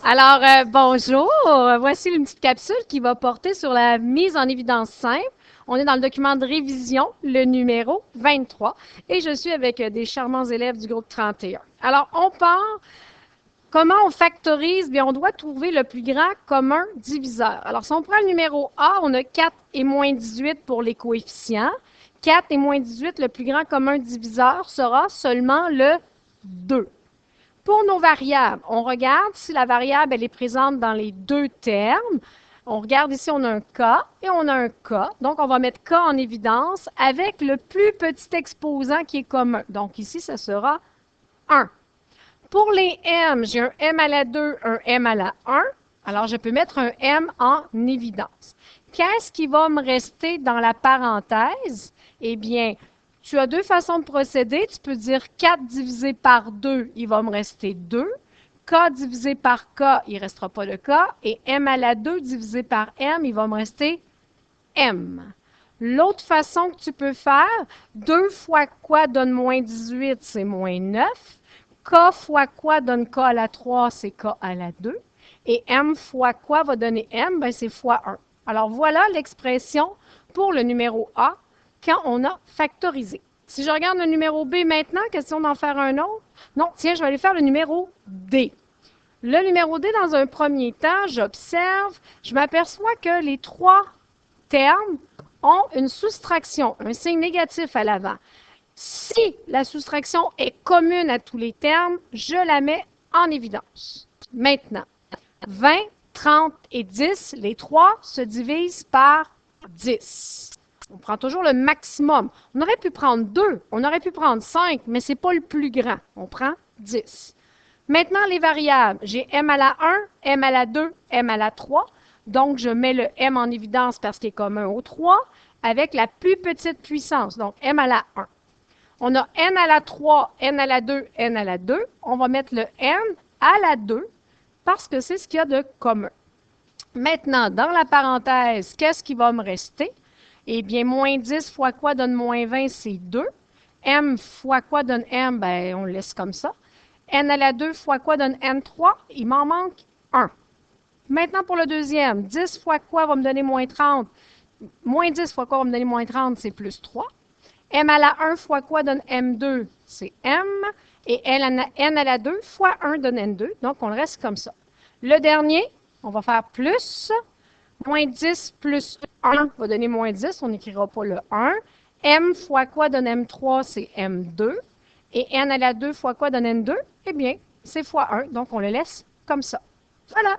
Alors, bonjour. Voici une petite capsule qui va porter sur la mise en évidence simple. On est dans le document de révision, le numéro 23, et je suis avec des charmants élèves du groupe 31. Alors, on part. Comment on factorise? Bien, on doit trouver le plus grand commun diviseur. Alors, si on prend le numéro A, on a 4 et moins 18 pour les coefficients. 4 et moins 18, le plus grand commun diviseur sera seulement le 2. Pour nos variables, on regarde si la variable elle est présente dans les deux termes. On regarde ici, on a un K et on a un K. Donc, on va mettre K en évidence avec le plus petit exposant qui est commun. Donc, ici, ça sera 1. Pour les M, j'ai un M à la 2, un M à la 1. Alors, je peux mettre un M en évidence. Qu'est-ce qui va me rester dans la parenthèse? Eh bien, tu as deux façons de procéder. Tu peux dire 4 divisé par 2, il va me rester 2. K divisé par K, il ne restera pas de K. Et M à la 2 divisé par M, il va me rester M. L'autre façon que tu peux faire, 2 fois quoi donne moins 18, c'est moins 9. K fois quoi donne K à la 3, c'est K à la 2. Et M fois quoi va donner M? Bien, c'est fois 1. Alors, voilà l'expression pour le numéro A quand on a factorisé. Si je regarde le numéro B maintenant, question d'en faire un autre? Non, tiens, je vais aller faire le numéro D. Le numéro D, dans un premier temps, j'observe, je m'aperçois que les trois termes ont une soustraction, un signe négatif à l'avant. Si la soustraction est commune à tous les termes, je la mets en évidence. Maintenant, 20, 30 et 10, les trois se divisent par 10. On prend toujours le maximum. On aurait pu prendre 2, on aurait pu prendre 5, mais ce n'est pas le plus grand. On prend 10. Maintenant, les variables. J'ai M à la 1, M à la 2, M à la 3. Donc, je mets le M en évidence parce qu'il est commun aux 3 avec la plus petite puissance. Donc, M à la 1. On a N à la 3, N à la 2, N à la 2. On va mettre le N à la 2 parce que c'est ce qu'il y a de commun. Maintenant, dans la parenthèse, qu'est-ce qui va me rester? Eh bien, moins 10 fois quoi donne moins 20, c'est 2. M fois quoi donne M? Bien, on le laisse comme ça. N à la 2 fois quoi donne N3? Il m'en manque 1. Maintenant, pour le deuxième, 10 fois quoi va me donner moins 30? Moins 10 fois quoi va me donner moins 30? C'est plus 3. M à la 1 fois quoi donne M2? C'est M. Et N à la 2 fois 1 donne N2. Donc, on le reste comme ça. Le dernier, on va faire plus. Moins 10 plus 1 va donner moins 10. On n'écrira pas le 1. M fois quoi donne M3? C'est M2. Et N à la 2 fois quoi donne N2? Eh bien, c'est fois 1. Donc, on le laisse comme ça. Voilà.